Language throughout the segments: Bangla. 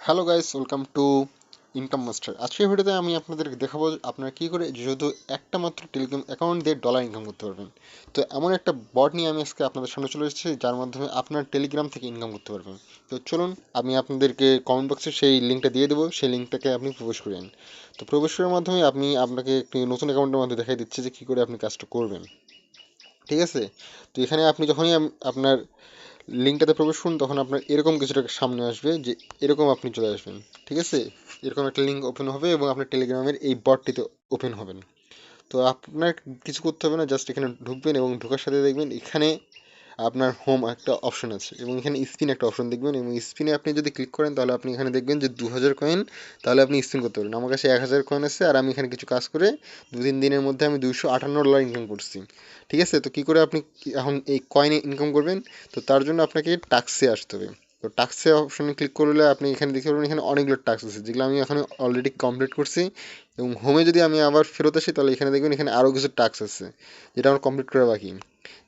Hello guys, welcome to income master. আজকের ভিডিওতে আমি আপনাদেরকে দেখাবো আপনারা কী করে যেহেতু একটা মাত্র টেলিগ্রাম অ্যাকাউন্ট দিয়ে ডলার ইনকাম করতে পারবেন। তো এমন একটা বট নিয়ে আমি আজকে আপনাদের সামনে চলে এসেছি যার মাধ্যমে আপনার টেলিগ্রাম থেকে ইনকাম করতে পারবেন। তো চলুন, আমি আপনাদেরকে কমেন্ট বক্সে সেই লিঙ্কটা দিয়ে দেবো, সেই লিঙ্কটাকে আপনি প্রবেশ করেন। তো প্রবেশ করার মাধ্যমে আমি আপনাকে একটি নতুন অ্যাকাউন্টের মাধ্যমে দেখাই দিচ্ছি যে কী করে আপনি কাজটা করবেন। ঠিক আছে? তো এখানে আপনি যখনই আপনার লিঙ্কটাতে প্রবেশ করুন তখন আপনার এরকম কিছুটা সামনে আসবে যে এরকম আপনি চলে আসবেন। ঠিক আছে? এরকম একটা লিঙ্ক ওপেন হবে এবং আপনার টেলিগ্রামের এই বটটিতে ওপেন হবেন। তো আপনার কিছু করতে হবে না, জাস্ট এখানে ঢুকবেন এবং ঢোকার সাথে দেখবেন এখানে আপনার হোম একটা অপশন আছে এবং এখানে স্পিন একটা অপশন দেখবেন এবং স্পিনে আপনি যদি ক্লিক করেন তাহলে আপনি এখানে দেখবেন যে 2000 কয়েন, তাহলে আপনি স্পিন করতে পারেন। আমার কাছে 1000 কয়েন আছে আর আমি এখানে কিছু কাজ করে 2-3 দিনের মধ্যে আমি $258 ইনকাম করছি। ঠিক আছে? তো কী করে আপনি এখন এই কয়েনে ইনকাম করবেন? তো তার জন্য আপনাকে টাক্সে আসতে হবে। তো টাক্সে অপশনে ক্লিক করলে আপনি এখানে দেখতে পারবেন এখানে অনেকগুলো টাস্ক আছে যেগুলো আমি এখন অলরেডি কমপ্লিট করছি। এবং হোমে যদি আমি আবার ফেরত আসি তাহলে এখানে দেখবেন এখানে আরও কিছু টাস্ক আছে যেটা আমার কমপ্লিট করা বাকি।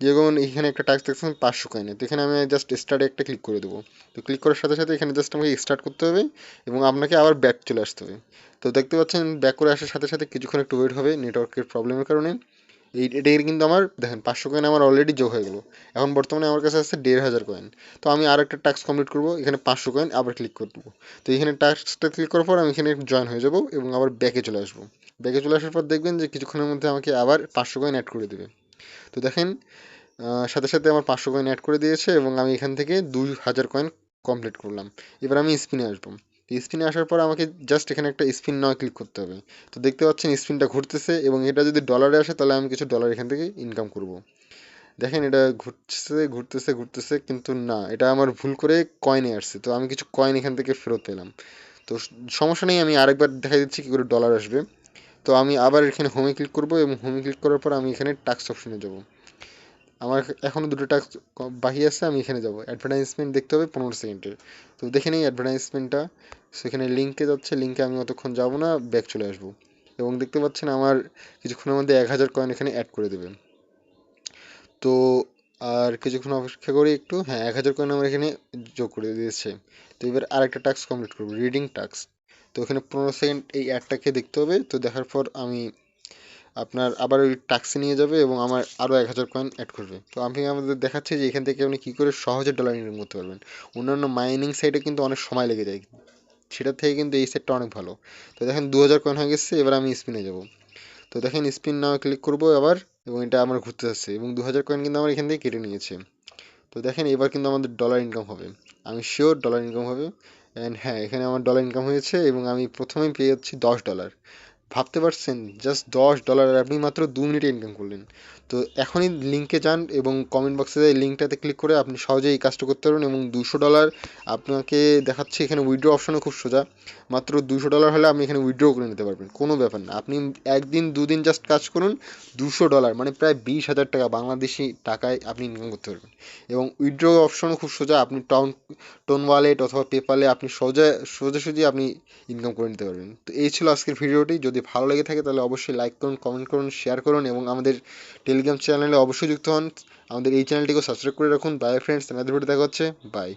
যেমন এখানে একটা টাস্ক দেখছেন 500 কয়েনে, তো এখানে আমি জাস্ট স্টার্টে একটা ক্লিক করে দেবো। তো ক্লিক করার সাথে সাথে এখানে জাস্ট আমাকে স্টার্ট করতে হবে এবং আপনাকে আবার ব্যাক চলে আসতে হবে। তো দেখতে পাচ্ছেন ব্যাক করে আসার সাথে সাথে কিছুক্ষণ একটু ওয়েট হবে নেটওয়ার্কের প্রবলেমের কারণে। এটার কিন্তু আমার দেখেন 500 কয়েন আমার অলরেডি যোগ হয়ে গেলো। এখন বর্তমানে আমার কাছে আছে 1500 কয়েন। তো আমি আর একটা টাস্ক কমপ্লিট করবো, এখানে 500 কয়েন আবার ক্লিক করে দেবো। তো এখানে টাস্কটা ক্লিক করার পর আমি এখানে জয়েন হয়ে যাবো এবং আবার ব্যাকে চলে আসবো। ব্যাকে চলে আসার পর দেখবেন যে কিছুক্ষণের মধ্যে আমাকে আবার 500 কয়েন অ্যাড করে দেবে। তো দেখেন সাথে সাথে আমার 500 কয়েন অ্যাড করে দিয়েছে এবং আমি এখান থেকে 2000 কয়েন কমপ্লিট করলাম। এবার আমি স্পিনে আসবো। তো স্পিনে আসার পর আমাকে জাস্ট এখানে একটা স্পিন নয় ক্লিক করতে হবে। তো দেখতে পাচ্ছেন স্পিনটা ঘুরতেছে এবং এটা যদি ডলারে আসে তাহলে আমি কিছু ডলার এখান থেকে ইনকাম করব। দেখেন এটা ঘুরতেছে ঘুরতেছে ঘুরতেছে কিন্তু না, এটা আমার ভুল করে কয়েনে আসছে। তো আমি কিছু কয়েন এখান থেকে ফেরত পেলাম। তো সমস্যা নেই, আমি আরেকবার দেখা দিচ্ছি কী করে ডলার আসবে। তো আমি আবার এখানে হোমে ক্লিক করব এবং হোমে ক্লিক করার পর আমি এখানে টাস্ক অপশনে যাব। আমার এখনও দুটো টাস্ক বাকি আছে, আমি এখানে যাব। অ্যাডভার্টাইজমেন্ট দেখতে হবে 15 সেকেন্ডের। তো দেখে নিই অ্যাডভার্টাইজমেন্টটা। সেখানে লিঙ্কে যাচ্ছে, লিঙ্কে আমি অতক্ষণ যাব না, ব্যাক চলে আসবো। এবং দেখতে পাচ্ছেন আমার কিছুক্ষণের মধ্যে 1000 কয়েন এখানে অ্যাড করে দেবে। তো আর কিছুক্ষণ অপেক্ষা করি একটু, হ্যাঁ 1000 কয়েন আমার এখানে যোগ করে দিয়েছে। তো এবার আরেকটা টাস্ক কমপ্লিট করবো, রিডিং টাস্ক। তো এখানে 15 সেকেন্ড এই অ্যাডটাকে দেখতে হবে। তো দেখার পর আমি আপনার আবার ওই টাক্সি নিয়ে যাবে এবং আমার আরও 1000 কয়েন অ্যাড করবে। তো আমি আমাদের দেখাচ্ছি যে এখান থেকে আপনি কী করে সহজে ডলার ইনকাম করতে পারবেন। অন্যান্য মাইনিং সাইটে কিন্তু অনেক সময় লেগে যায়, সেটার থেকে কিন্তু এই সাইটটা অনেক ভালো। তো দেখেন 2000 কয়েন হয়ে গেছে, এবার আমি স্পিনে যাব। তো দেখেন স্পিন নাও ক্লিক করবো আবার এবং এটা আমার ঘুরতে যাচ্ছে এবং 2000 কয়েন কিন্তু আমার এখান থেকে কেটে নিয়েছে। তো দেখেন এবার কিন্তু আমাদের ডলার ইনকাম হবে, আমি শিওর ডলার ইনকাম হবে। অ্যান্ড হ্যাঁ, এখানে আমার ডলার ইনকাম হয়েছে এবং আমি প্রথমেই পেয়ে যাচ্ছি $10। ভাবতে পারছেন, জাস্ট $10 আর আপনি মাত্র 2 মিনিটে ইনকাম করলেন। তো এখনই লিঙ্কে যান এবং কমেন্ট বক্সে লিঙ্কটাতে ক্লিক করে আপনি সহজেই এই কাজটা করতে পারবেন এবং $200 আপনাকে দেখাচ্ছে এখানে উইথড্র অপশনও খুব সোজা। মাত্র $200 হলে আপনি এখানে উইথড্র করে নিতে পারবেন, কোনো ব্যাপার না। আপনি একদিন দুদিন জাস্ট কাজ করুন, $200 মানে প্রায় 20,000 টাকা বাংলাদেশি টাকায় আপনি ইনকাম করতে পারবেন। এবং উইথড্র অপশনও খুব সোজা, আপনি টোন ওয়ালেট অথবা পেপালে আপনি সোজাসুজি আপনি ইনকাম করে নিতে পারবেন। তো এই ছিল আজকের ভিডিওটি। যদি ভালো লেগে থাকে তাহলে অবশ্যই লাইক করুন, কমেন্ট করুন, শেয়ার করুন এবং আমাদের টেলিগ্রাম চ্যানেলে অবশ্যই যুক্ত হন। আমাদের এই চ্যানেলটিকে সাবস্ক্রাইব করে রাখুন। বাই ফ্রেন্ডস, আমাদের ভিডিও দেখা হচ্ছে। বাই।